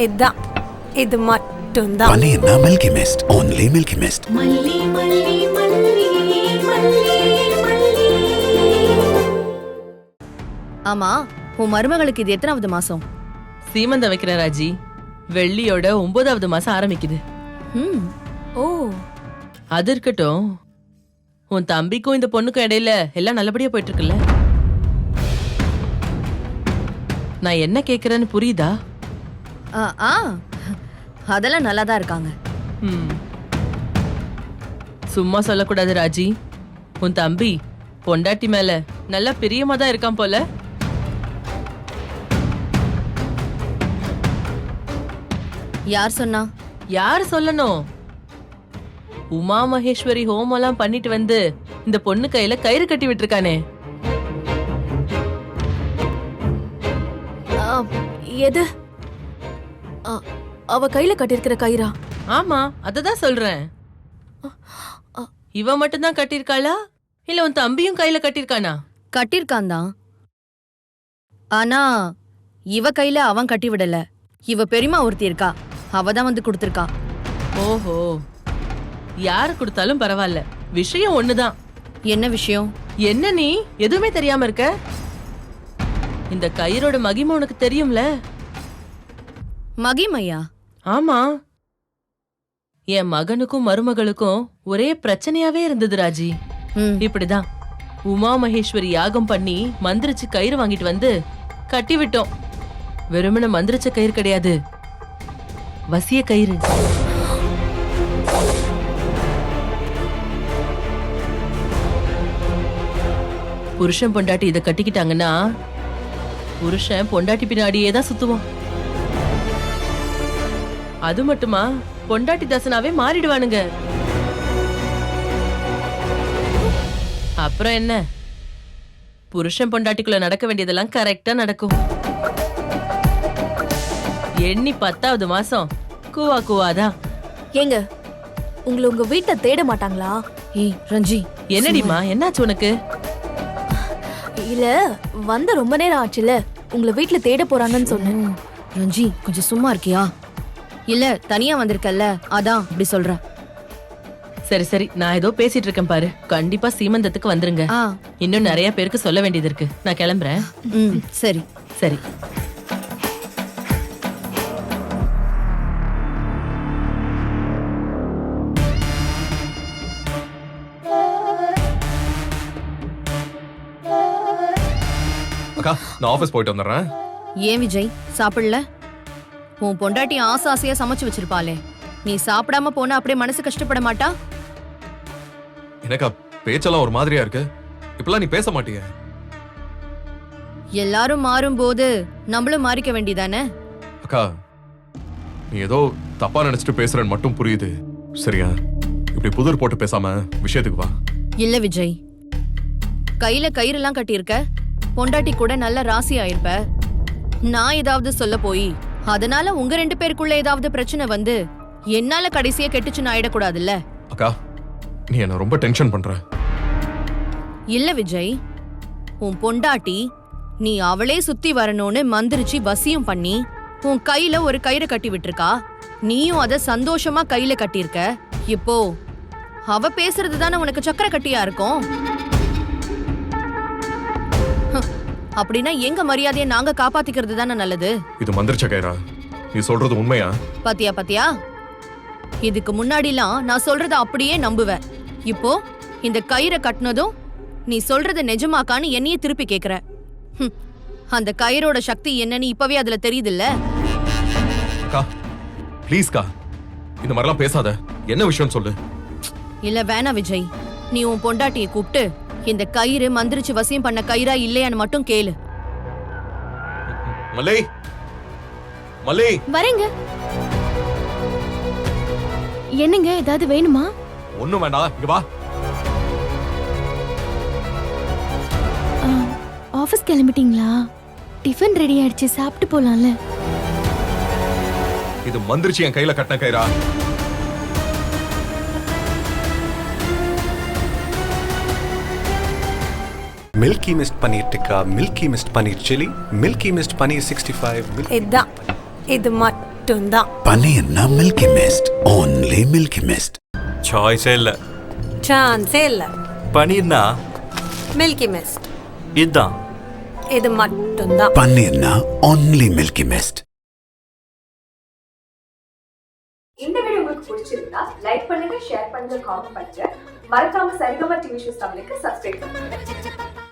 இதான் இது மட்டும்தான். மல்லினா Milky Mist, only Milky Mist. மல்லி மல்லி மல்லி மல்லி மல்லி. ஆமா, உன் மருமகளுக்கு இது எத்தனாவது மாசம்? சீமந்தம் வைக்கிற ராஜி. வெள்ளியோட 9வது மாசம் ஆரம்பிக்குது. ஓ, அது இருக்கட்டும், உன் தம்பிக்கும் இந்த பொண்ணுக்கும் இடையில எல்லாம் நல்லபடியா போயிட்டு இருக்குல்ல? நான் என்ன கேக்குறேன்னு புரியுதா? ஆ, அதெல்லாம் நல்லா தான் இருக்காங்க. சும்மா சொல்லக்கூடாது ராஜி. உன் தம்பி பொண்டாட்டி மேல நல்லா பிரியமா தான் இருக்கான் போல. யார் சொன்னா? யார் சொல்லணும்? உமா மகேஸ்வரி ஹோமம் பண்ணிட்டு வந்து இந்த பொண்ணு கையில கயிறு கட்டி விட்டுருக்கானே. எது? அவ கையில கட்டிருக்கிற கயிறா? ஆமா, அததான் சொல்றேன். இவ மட்டும்தான் கட்டிருக்காளா இல்ல உன் தம்பியும் கையில கட்டிருக்கானா? கட்டிருக்கான் தான். ஆனா இவ கையில அவன் கட்டி விடல. இவ பெரியமா ஒருத்தி இருக்கா, அவதான் வந்து கொடுத்திருக்கா. ஓஹோ, யாரு கொடுத்தாலும் பரவாயில்ல, விஷயம் ஒண்ணுதான். என்ன விஷயம்? என்ன நீ எதுவுமே தெரியாம இருக்க? இந்த கயிறோட மகிமை உனக்கு தெரியும்ல? மகிமையா? ஆமா, என் மகனுக்கும் மருமகளுக்கும் ஒரே பிரச்சனையாவே இருந்தது ராஜி. இப்படிதான் உமா மகேஸ்வரி யாகம் பண்ணி மந்திரிச்சு கயிறு வாங்கிட்டு வந்து கட்டி விட்டோம். வெறுமன மந்திரிச்ச கயிறு கிடையாது, வசிய கயிறு. புருஷன் பொண்டாட்டி இத கட்டிக்கிட்டாங்கன்னா புருஷன் பொண்டாட்டி பின்னாடியே தான் சுத்துவான். அது மட்டுமா, பொண்டாட்டி தசனாவே மாறிடுவானுங்க. அப்புறம் என்ன, புருஷன் பொண்டாட்டிக்குள்ள நடக்க வேண்டியதெல்லாம் கரெக்டா நடக்கும். எண்ணி 10வது மாசம் கூவா கூவாதான். ஏங்க, உங்களை உங்க வீட்டை தேட மாட்டாங்களா? ஏய் ரஞ்சி, என்னடிமா, என்னாச்சு உனக்கு? இல்ல, வந்த ரொம்ப நேரம் ஆச்சுல, உங்களை வீட்டுல தேட போறாங்கன்னு சொன்னேன். ரஞ்சி கொஞ்சம் சும்மா இருக்கியா? இல்ல தனியா வந்திருக்கல்ல, அதான் இப்படி சொல்றேன். சரி சரி, நான் ஏதோ பேசிட்டு இருக்கேன் பாரு. கண்டிப்பா சீமந்தத்துக்கு வந்துருங்க. இன்னும் நிறைய பேருக்கு சொல்ல வேண்டியது இருக்கு. நான் கிளம்புறேன். சரி சரி. அக்கா, நான் ஆபீஸ் போயிட்டு வந்துடுறேன். ஏன் விஜய் சாப்பிடல? உன் பொண்டாட்டி ஆசை ஆசையா சமைச்சு வச்சிருப்பாளே, நீ சாப்பிடாம போனா அப்படியே மனசு கஷ்டப்பட மாட்டா? எனக்கா பேச்செல்லாம் ஒரு மாதிரியா இருக்கு. இப்பெல்லாம் நீ பேச மாட்டிய. எல்லாரும் மாறும் போது நம்மளும் மாறிக்க வேண்டியதானே? அக்கா, நீ ஏதோ தப்பா நினைச்சிட்டு பேசுறேன்னு மட்டும் புரியுது. சரியா, இப்படி புதிர் போட்டு பேசாம விஷயத்துக்கு வா. இல்ல விஜய், கையில கயிறுலாம் கட்டியிருக்க, பொண்டாட்டி கூட நல்ல ராசி ஆயிருப்ப. நான் ஏதாவது சொல்ல போய் அதனால உங்க 2 பேருக்குள்ள ஏதாவது பிரச்சனை வந்து என்னால கடைசியா கெட்டுச்சுன்னு ஆயிடக்கூடாதுல்ல? அக்கா, நீ என்ன ரொம்ப டென்ஷன் பண்ற. இல்ல விஜய், உன் பொண்டாட்டி நீ அவளே சுத்தி வரணும்னு மந்திரிச்சு வசியம் பண்ணி உன் கையில ஒரு கயிறு கட்டி விட்டுருக்கா. நீயும் அத சந்தோஷமா கையில கட்டியிருக்க. இப்போ அவ பேசுறது தானே உனக்கு சக்கரை கட்டியா இருக்கும். அப்படின்னா எங்க மரியாதையை நாங்க காப்பாத்திக்கிறது தானே நல்லது. இது மந்திரிச்ச கயிறா? நீ சொல்றது உண்மையா? பாத்தியா பாத்தியா, இதுக்கு முன்னாடிலாம் நான் சொல்றத அப்படியே நம்புவேன். இப்போ இந்த கயிறை கட்டினதும் நீ சொல்றது நிஜமாக்கான்னு என்னையே திருப்பி கேக்குற. அந்த கயிறோட சக்தி என்னன்னு இப்பவே அதுல தெரியுதுல்ல? அக்கா ப்ளீஸ்க்கா, இந்த மாதிரிலாம் பேசாத. என்ன விஷயம் சொல்லு. இல்ல வேணா விஜய், நீ உன் பொண்டாட்டியை கூப்பிட்டு இந்த கயிறு மந்திரிச்சு வசியம் பண்ண கயிறா இல்லையான்னு மட்டும் கேளு. மல்லை, மல்லை. வரேங்க. என்னங்க, ஏதாவது வேணுமா? ஒண்ணும் வேண்டாம், இங்க வா. ஆபீஸ் கிளம்பிட்டீங்களா? டிஃபன் ரெடி ஆயிடுச்சு, சாப்பிட்டு போலாம்ல. இது மந்திரிச்சு என் கையில கட்டின கயிறா? Milky Mist paneer tikka, Milky Mist paneer chilli, Milky Mist paneer 65. இதான் இது மட்டும் மட்டும்தான். பன்னீர்னா Milky Mist only Milky Mist. சாய்ஸே இல்ல. சான்ஸே இல்ல. பனீர்னா மில்கி மிஸ்ட். இதுதான். இது மட்டும்தான். பன்னீர்னா ஓன்லி மில்கி மிஸ்ட். இந்த வீடியோ உங்களுக்கு பிடிச்சிருந்தா லைக் பண்ணுங்க, ஷேர் பண்ணுங்க, காமெண்ட் பண்ணுங்க. மறக்காம சரிகமா டிவி ஷோஸ் தமிழுக்கு சப்ஸ்கிரைப் பண்ணுங்க.